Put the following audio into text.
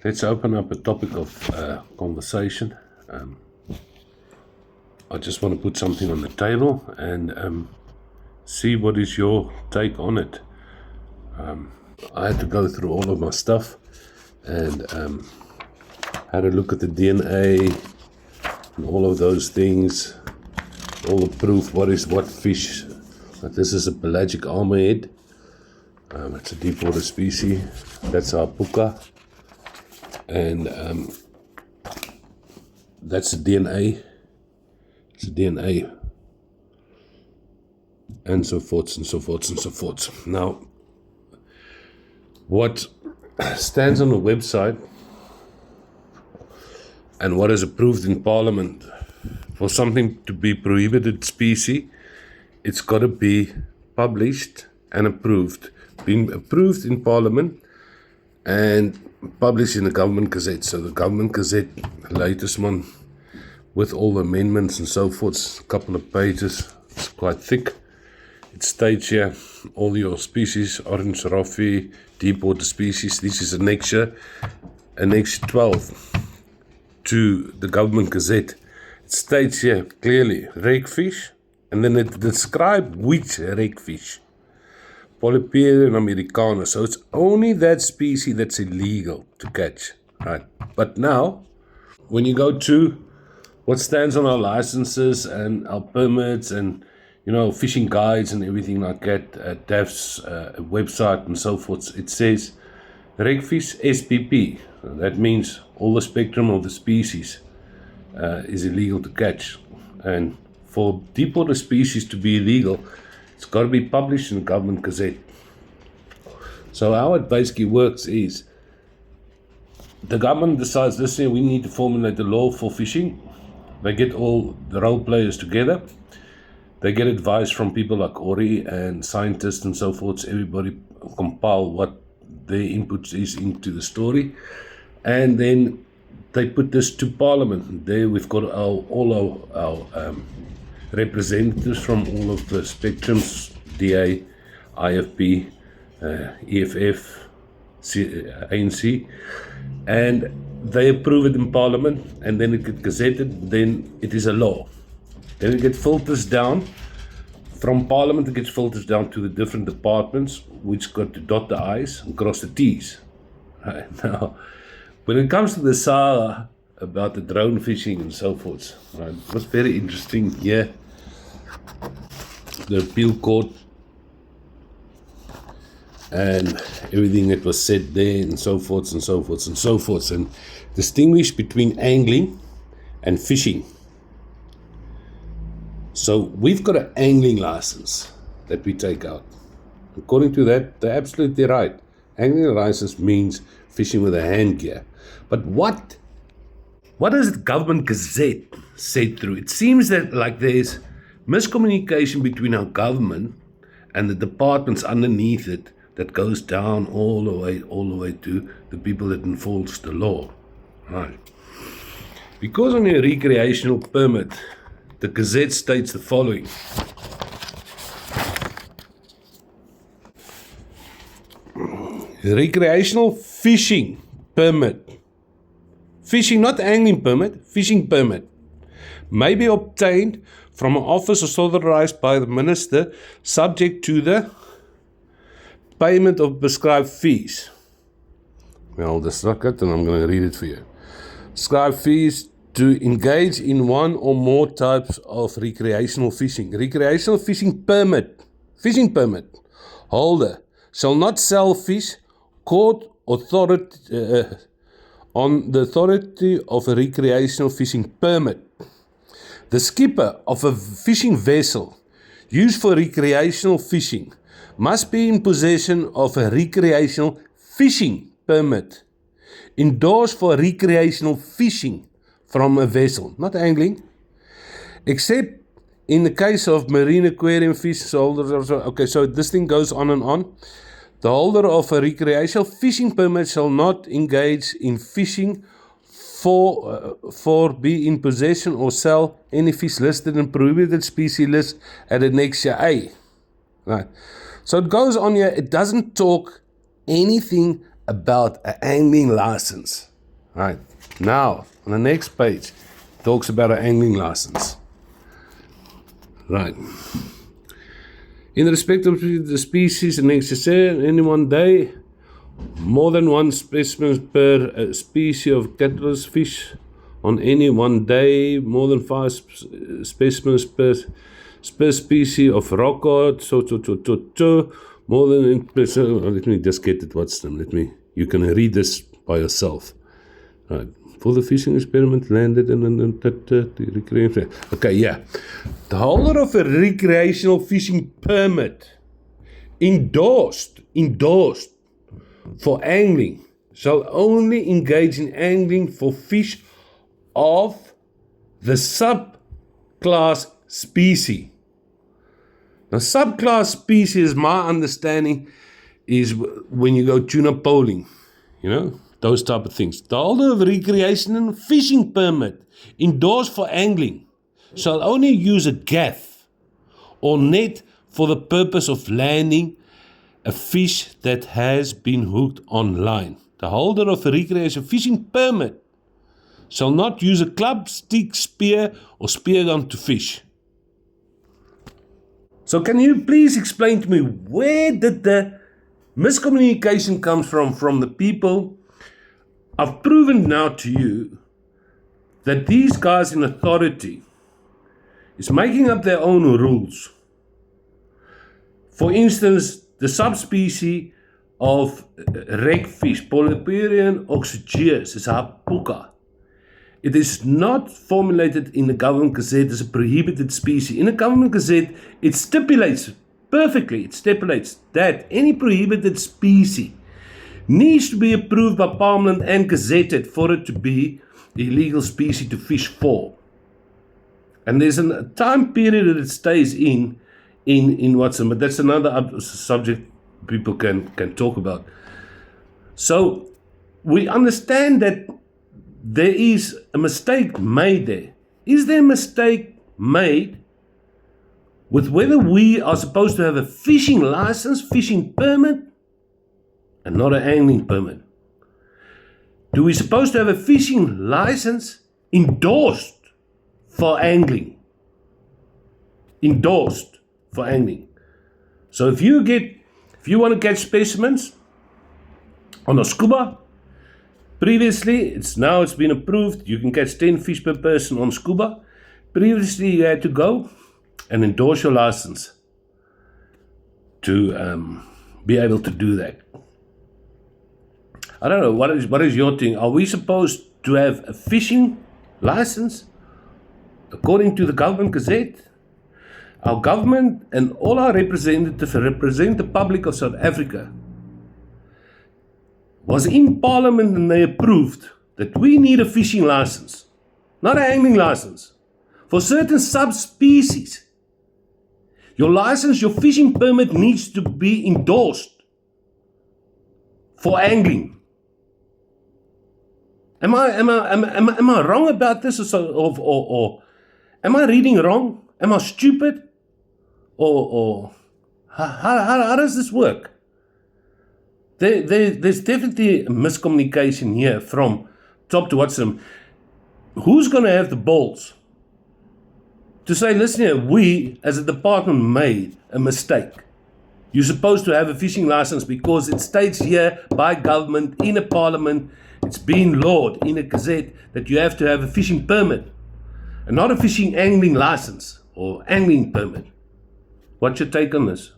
Let's open up a topic of conversation. I just want to put something on the table and see what is your take on it. I had to go through all of my stuff and had a look at the DNA and all of those things, all the proof, what is what fish. But this is a pelagic armorhead. It's a deep water species. That's our puka. And that's the DNA. It's the DNA. And so forth and so forth and so forth. Now, what stands on the website and what is approved in Parliament for something to be prohibited species, it's got to be published and approved. Being approved in Parliament and published in the Government Gazette. So the Government Gazette, the latest one, with all the amendments and so forth, a couple of pages, it's quite thick. It states here all your species, orange roughy, deep water species. This is annexure 12 to the Government Gazette. It states here clearly, rakefish, and then it describes which rakefish. Polyperium americana. So it's only that species that's illegal to catch, right? But now, when you go to what stands on our licenses and our permits and fishing guides and everything like that, DAF's website and so forth, it says rakefish SPP. That means all the spectrum of the species is illegal to catch. And for deep water species to be illegal, it's got to be published in the Government Gazette. So how it basically works is the government decides this year we need to formulate the law for fishing. They get all the role players together. They get advice from people like Ori and scientists and so forth. Everybody compile what their input is into the story. And then they put this to Parliament. There we've got all our representatives from all of the spectrums, DA, IFP, EFF, ANC, and they approve it in Parliament, and then it gets gazetted, then it is a law. Then it gets filters down. From Parliament it gets filters down to the different departments, which got to dot the I's and cross the T's. Right. Now, when it comes to the saga about the drone fishing and so forth, right, it was very interesting here. The appeal court and everything that was said there and so forth and so forth and so forth, and distinguish between angling and fishing. So we've got an angling license that we take out. According to that, they're absolutely right. Angling license means fishing with a hand gear. But what does the Government Gazette say through? It seems that like there's miscommunication between our government and the departments underneath it that goes down all the way to the people that enforce the law. Right. Because on your recreational permit, the Gazette states the following. Recreational fishing permit. Fishing, not angling permit, fishing permit may be obtained from an office authorized by the minister, subject to the payment of prescribed fees. Well, this is not good, and I'm going to read it for you. Prescribed fees to engage in one or more types of recreational fishing. Recreational fishing permit holder shall not sell fish caught on the authority of a recreational fishing permit. The skipper of a fishing vessel used for recreational fishing must be in possession of a recreational fishing permit endorsed for recreational fishing from a vessel, not angling, except in the case of marine aquarium fish holders. Okay, so this thing goes on and on. The holder of a recreational fishing permit shall not engage in fishing for be in possession or sell any fish listed in prohibited species list at Annexure A. Right. So it goes on here. It doesn't talk anything about an angling license. Right. Now, on the next page, it talks about an angling license. Right. In respect of the species and exercise, any one day, more than one specimen per species of catalyst fish on any one day, more than 5 specimens per species of rockcod, more than, let me just get it, what's them, you can read this by yourself. Right. For the fishing experiment landed and okay, yeah. The holder of a recreational fishing permit endorsed for angling shall only engage in angling for fish of the subclass species. Now, subclass species, my understanding, is when you go tuna poling, those type of things. The holder of a recreational fishing permit endorsed for angling shall only use a gaff or net for the purpose of landing a fish that has been hooked on line. The holder of a recreational fishing permit shall not use a club, stick, spear, or spear gun to fish. So can you please explain to me, where did the miscommunication come from the people? I've proven now to you that these guys in authority is making up their own rules. For instance, the subspecies of wreckfish, Polyperian oxygeus, is Hapuka. It is not formulated in the government gazette as a prohibited species. In the government gazette, it stipulates perfectly, that any prohibited species needs to be approved by Parliament and gazetted for it to be illegal species to fish for. And there's a time period that it stays in Watson, but that's another subject people can talk about. So we understand that there is a mistake made there. Is there a mistake made with whether we are supposed to have a fishing license, fishing permit, and not an angling permit? Do we supposed to have a fishing license endorsed for angling? Endorsed for angling. So if you want to catch specimens on a scuba, previously, it's been approved, you can catch 10 fish per person on scuba. Previously, you had to go and endorse your license to be able to do that. I don't know, what is your thing? Are we supposed to have a fishing license according to the government gazette? Our government and all our representatives represent the public of South Africa. Was in Parliament and they approved that we need a fishing license, not an angling license, for certain subspecies. Your license, your fishing permit needs to be endorsed for angling. Am I wrong about this, or am I reading wrong? Am I stupid? Or how does this work? There's definitely a miscommunication here from top to bottom. Who's going to have the balls to say, listen here, we as a department made a mistake. You're supposed to have a fishing license because it states here by government in a parliament, it's been lawed in a gazette that you have to have a fishing permit and not a fishing angling license or angling permit. What's your take on this?